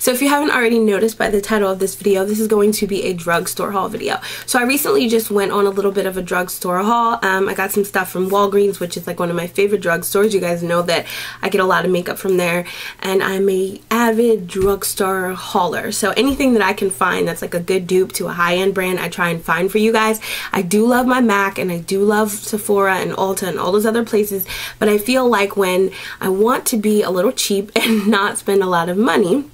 So if you haven't already noticed by the title of this video, this is going to be a drugstore haul video. So I recently just went on a little bit of a drugstore haul. I got some stuff from WALGREENS, which is like one of my favorite drugstores. You guys know that I get a lot of makeup from there, and I'm a avid drugstore hauler. So anything that I can find that's like a good dupe to a high-end brand, I try and find for you guys. I do love my MAC, and I do love Sephora and Ulta and all those other places, but I feel like when I want to be a little cheap and not spend a lot of money,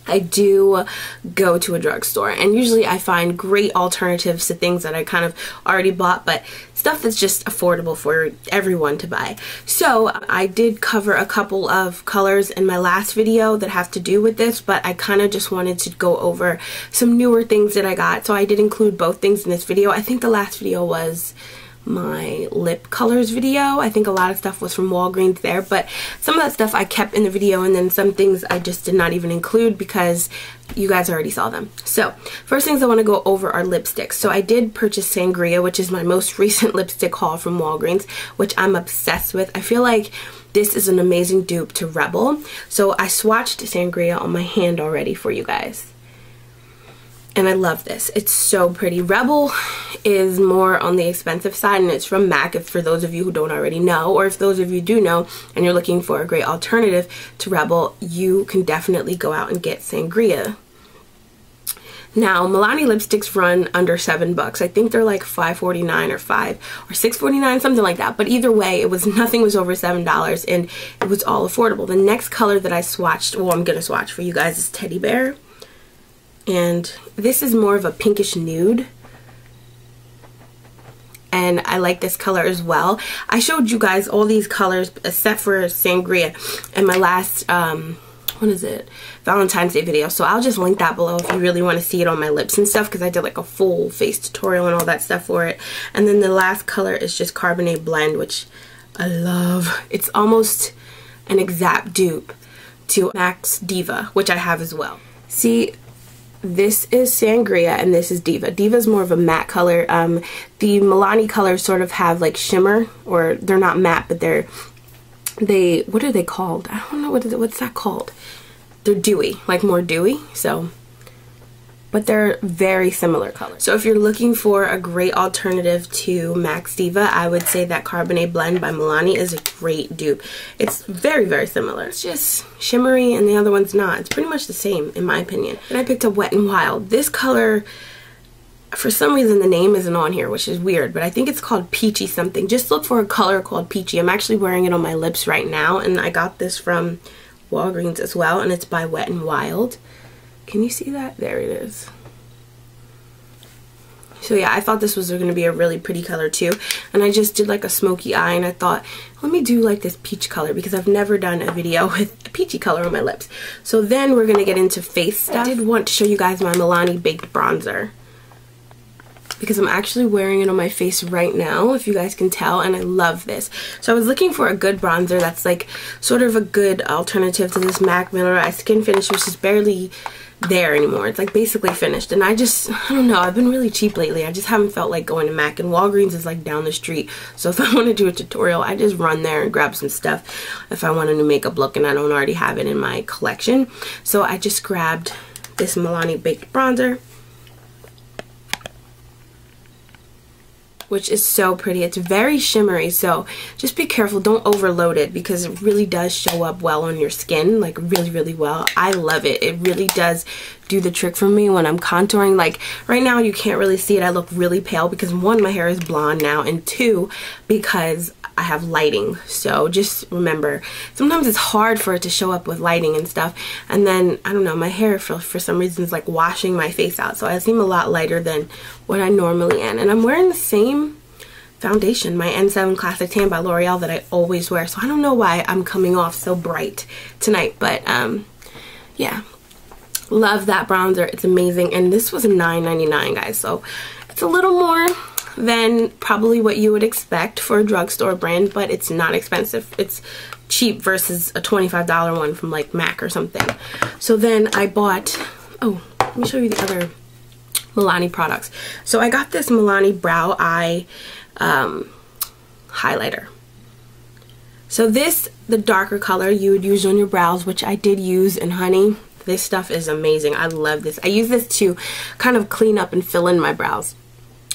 I do go to a drugstore, and usually I find great alternatives to things that I kind of already bought, but stuff that's just affordable for everyone to buy. So I did cover a couple of colors in my last video that have to do with this, but I kind of just wanted to go over some newer things that I got. So I did include both things in this video. I think the last video was my lip colors video. I think a lot of stuff was from WALGREENS there, but some of that stuff I kept in the video, and then some things I just did not even include because you guys already saw them. So first things I want to go over are lipsticks. So I did purchase Sangria, which is my most recent lipstick haul from WALGREENS, which I'm obsessed with. I feel like this is an amazing dupe to Rebel. So I swatched Sangria on my hand already for you guys, and I love this. It's so pretty. Rebel is more on the expensive side, and it's from MAC, if for those of you who don't already know, or if those of you do know and you're looking for a great alternative to Rebel, you can definitely go out and get Sangria. Now, Milani lipsticks run under $7. I think they're like $5.49 or $6.49, something like that. But either way, nothing was over $7, and it was all affordable. The next color that I swatched, well, I'm gonna swatch for you guys, is Teddy Bear. And this is more of a pinkish nude, and I like this color as well. I showed you guys all these colors except for Sangria in my last what is it, Valentine's Day video, so I'll just link that below if you really want to see it on my lips and stuff, because I did like a full face tutorial and all that stuff for it. And then the last color is just Carbonate Blend, which I love. It's almost an exact dupe to MAC's Diva, which I have as well. See, this is Sangria and this is Diva. Diva is more of a matte color. The Milani colors sort of have like shimmer, or they're not matte, but what are they called? I don't know, what's that called? They're dewy, like more dewy. So, but they're very similar colors. So if you're looking for a great alternative to MAC's Diva, I would say that Carbonate Blend by Milani is a great dupe. It's very, very similar. It's just shimmery and the other one's not. It's pretty much the same in my opinion. And I picked up Wet n Wild. This color, for some reason the name isn't on here, which is weird, but I think it's called Peachy something. Just look for a color called Peachy. I'm actually wearing it on my lips right now, and I got this from WALGREENS as well, and it's by Wet n Wild. Can you see that? There it is. So yeah, I thought this was going to be a really pretty color too, and I just did like a smoky eye, and I thought, let me do like this peach color because I've never done a video with a peachy color on my lips. So then we're going to get into face stuff. I did want to show you guys my Milani Baked Bronzer, because I'm actually wearing it on my face right now, if you guys can tell, and I love this. So I was looking for a good bronzer that's like sort of a good alternative to this MAC Mineralized Skin Finish, which is barely there anymore. It's like basically finished, and I don't know, I've been really cheap lately. I just haven't felt like going to MAC, and WALGREENS is like down the street, so if I want to do a tutorial, I just run there and grab some stuff if I want a new makeup look and I don't already have it in my collection. So I just grabbed this Milani Baked Bronzer, which is so pretty. It's very shimmery, so just be careful, don't overload it, because it really does show up well on your skin, like really, really well. I love it. It really does do the trick for me when I'm contouring. Like right now you can't really see it. I look really pale because one, my hair is blonde now, and two, because I have lighting. So just remember, sometimes it's hard for it to show up with lighting and stuff, and then I don't know, my hair for some reason is like washing my face out, so I seem a lot lighter than what I normally am. And I'm wearing the same foundation, my N7 Classic Tan by L'Oreal, that I always wear, so I don't know why I'm coming off so bright tonight, but yeah, love that bronzer. It's amazing, and this was $9.99, guys, so it's a little more than probably what you would expect for a drugstore brand, but it's not expensive. It's cheap versus a $25 one from like MAC or something. So then I bought, oh, let me show you the other Milani products. So I got this Milani Brow Eye highlighter. So this, the darker color you would use on your brows, which I did use in Honey. This stuff is amazing. I love this. I use this to kind of clean up and fill in my brows.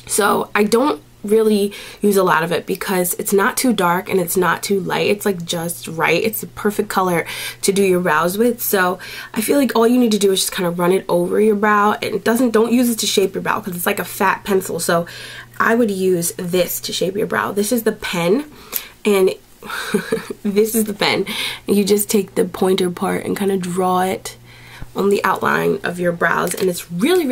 So I don't really use a lot of it because it's not too dark and it's not too light. It's like just right. It's the perfect color to do your brows with. So I feel like all you need to do is just kind of run it over your brow, and don't use it to shape your brow because it's like a fat pencil. So I would use this to shape your brow. This is the pen, and this is the pen. And you just take the pointer part and kind of draw it on the outline of your brows, and it's really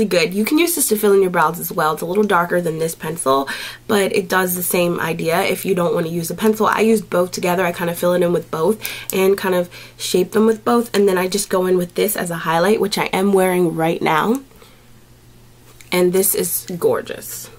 good. You can use this to fill in your brows as well. It's a little darker than this pencil, but it does the same idea. If you don't want to use a pencil, I use both together. I kind of fill it in with both and kind of shape them with both, and then I just go in with this as a highlight, which I am wearing right now, and this is gorgeous.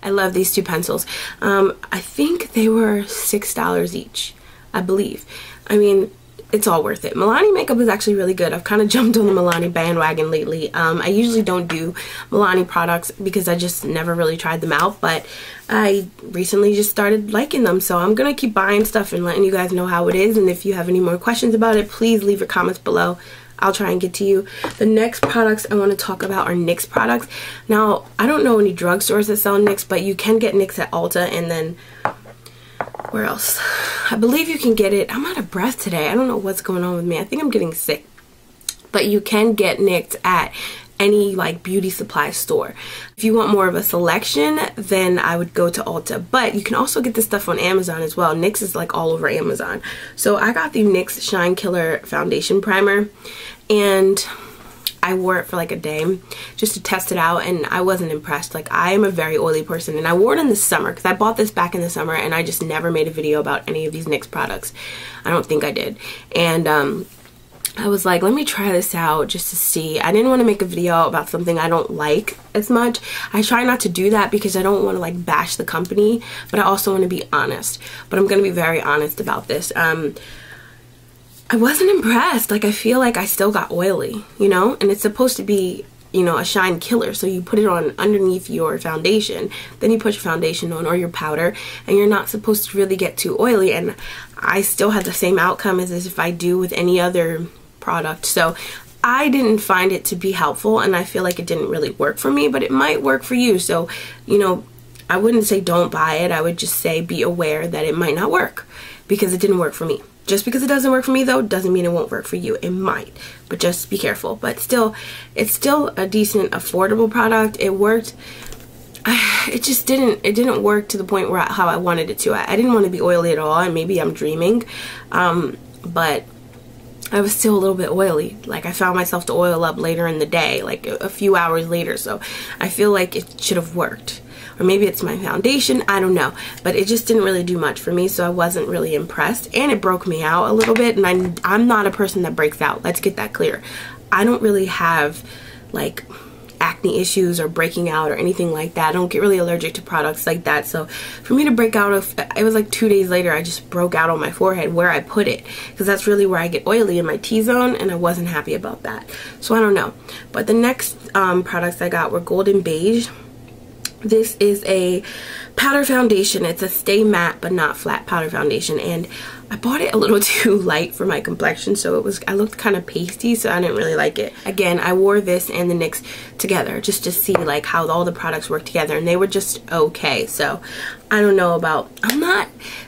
I love these two pencils. I think they were $6 each, I believe. I mean, it's all worth it. Milani makeup is actually really good. I've kind of jumped on the Milani bandwagon lately. I usually don't do Milani products because I just never really tried them out, but I recently just started liking them, so I'm gonna keep buying stuff and letting you guys know how it is. And if you have any more questions about it, please leave your comments below. I'll try and get to you. The next products I want to talk about are NYX products. Now, I don't know any drugstores that sell NYX, but you can get NYX at Ulta, and then where else? I believe you can get it. I'm out of breath today. I don't know what's going on with me. I think I'm getting sick. But you can get NYX at any like beauty supply store. If you want more of a selection, then I would go to Ulta. But you can also get this stuff on Amazon as well. NYX is like all over Amazon. So I got the NYX Shine Killer Foundation Primer, and I wore it for like a day just to test it out, and I wasn't impressed. Like, I am a very oily person, and I wore it in the summer because I bought this back in the summer, and I just never made a video about any of these NYX products. I don't think I did. And I was like, let me try this out just to see. I didn't want to make a video about something I don't like as much. I try not to do that because I don't want to like bash the company, but I also want to be honest. But I'm going to be very honest about this. I wasn't impressed. Like, I feel like I still got oily, you know, and it's supposed to be, you know, a shine killer. So you put it on underneath your foundation, then you put your foundation on or your powder, and you're not supposed to really get too oily. And I still had the same outcome as if I do with any other product. So I didn't find it to be helpful, and I feel like it didn't really work for me, but it might work for you. So, you know, I wouldn't say don't buy it. I would just say be aware that it might not work because it didn't work for me. Just because it doesn't work for me, though, doesn't mean it won't work for you. It might, but just be careful. But still, it's still a decent, affordable product. It worked. It just didn't work to the point where how I wanted it to. I didn't want to be oily at all, and maybe I'm dreaming, but I was still a little bit oily. Like, I found myself to oil up later in the day, like a few hours later. So I feel like it should have worked. Or maybe it's my foundation, I don't know. But it just didn't really do much for me, so I wasn't really impressed. And it broke me out a little bit, and I'm not a person that breaks out. Let's get that clear. I don't really have, like, acne issues or breaking out or anything like that. I don't get really allergic to products like that. So for me to break out, it was like 2 days later, I just broke out on my forehead where I put it. Because that's really where I get oily, in my T-zone, and I wasn't happy about that. So I don't know. But the next products I got were Golden Beige. This is a powder foundation. It's a stay matte but not flat powder foundation, and I bought it a little too light for my complexion, so I looked kind of pasty, so I didn't really like it. Again, I wore this and the NYX together just to see like how all the products work together, and they were just okay. So I don't know about,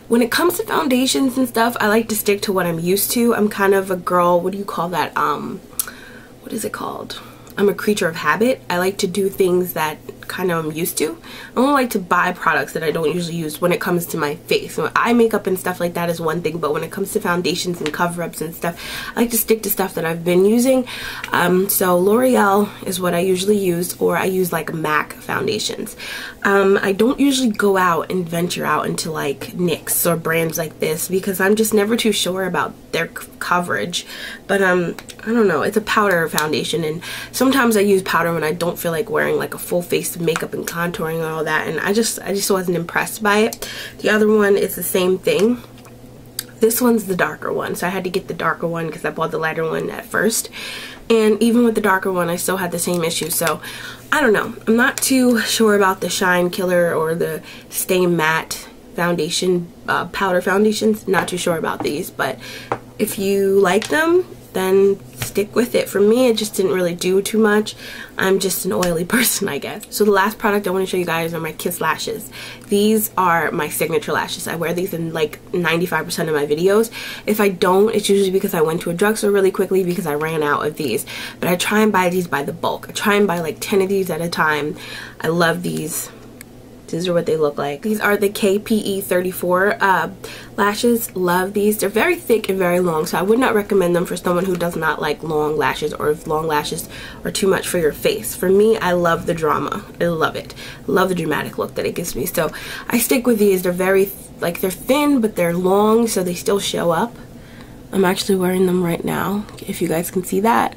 when it comes to foundations and stuff, I like to stick to what I'm used to. I'm kind of a girl, what do you call that, what is it called? I'm a creature of habit. I like to do things that kind of I'm used to. I don't like to buy products that I don't usually use when it comes to my face. So eye makeup and stuff like that is one thing, but when it comes to foundations and cover-ups and stuff, I like to stick to stuff that I've been using. So L'Oreal is what I usually use, or I use like MAC foundations. I don't usually go out and venture out into like NYX or brands like this because I'm just never too sure about their coverage. But I don't know, it's a powder foundation, and sometimes I use powder when I don't feel like wearing like a full face of makeup and contouring and all that, and I just wasn't impressed by it. The other one is the same thing. This one's the darker one, so I had to get the darker one because I bought the lighter one at first, and even with the darker one I still had the same issue. So I don't know, I'm not too sure about the Shine Killer or the Stay Matte foundation, powder foundations. Not too sure about these, but if you like them, then stick with it. For me, it just didn't really do too much. I'm just an oily person, I guess. So the last product I want to show you guys are my Kiss lashes. These are my signature lashes. I wear these in like 95% of my videos. If I don't, it's usually because I went to a drugstore really quickly because I ran out of these. But I try and buy these by the bulk. I try and buy like 10 of these at a time. I love these. These are what they look like. These are the KPE 34 lashes. Love these. They're very thick and very long, so I would not recommend them for someone who does not like long lashes, or if long lashes are too much for your face. For me, I love the drama. I love it. I love the dramatic look that it gives me. So I stick with these. They're very, like, they're thin, but they're long, so they still show up. I'm actually wearing them right now, if you guys can see that.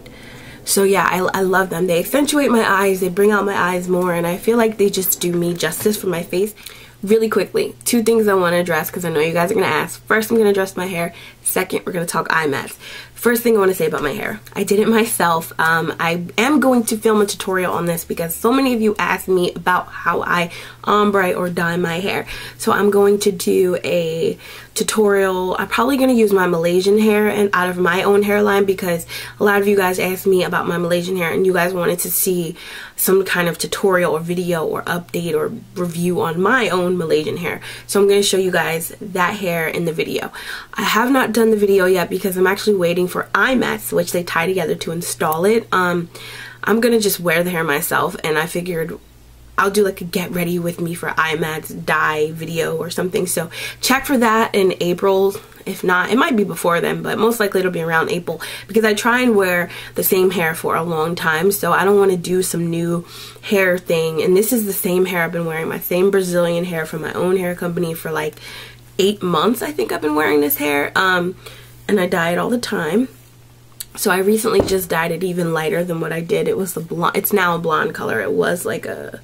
So yeah, I love them. They accentuate my eyes, they bring out my eyes more, and I feel like they just do me justice for my face. Really quickly, 2 things I want to address because I know you guys are going to ask. First, I'm going to address my hair. Second, we're going to talk eye mats. First thing I want to say about my hair. I did it myself. I am going to film a tutorial on this because so many of you asked me about how I ombre or dye my hair. So I'm going to do a tutorial. I'm probably going to use my Malaysian hair and out of my own hairline because a lot of you guys asked me about my Malaysian hair and you guys wanted to see some kind of tutorial or video or update or review on my own Malaysian hair. So I'm going to show you guys that hair in the video. I have not done the video yet because I'm actually waiting for eye mats, which they tie together to install it. I'm going to just wear the hair myself, and I figured I'll do like a get ready with me for eye mats dye video or something. So check for that in April. If not, it might be before then, but most likely it'll be around April because I try and wear the same hair for a long time, so I don't want to do some new hair thing. And this is the same hair I've been wearing, my same Brazilian hair from my own hair company for like 8 months. I think I've been wearing this hair, and I dye it all the time. So I recently just dyed it even lighter than what I did. It was the blonde. It's now a blonde color. It was like a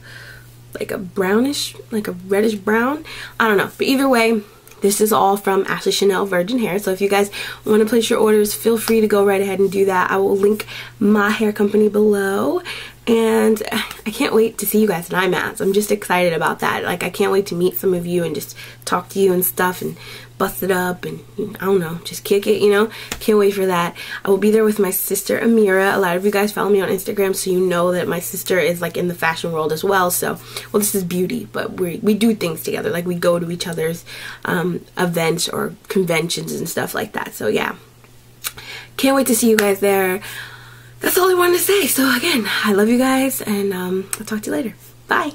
brownish, like a reddish brown. I don't know. But either way, this is all from Ashley Chanel Virgin Hair. So if you guys want to place your orders, feel free to go right ahead and do that. I will link my hair company below. And I can't wait to see you guys in eye mats. I'm just excited about that. Like, I can't wait to meet some of you and just talk to you and stuff and bust it up and, I don't know, just kick it, you know. Can't wait for that. I will be there with my sister Amira. A lot of you guys follow me on Instagram, so you know that my sister is like in the fashion world as well. So, well, this is beauty, but we do things together. Like, we go to each other's events or conventions and stuff like that. So yeah, can't wait to see you guys there. That's all I wanted to say. So again, I love you guys, and I'll talk to you later. Bye.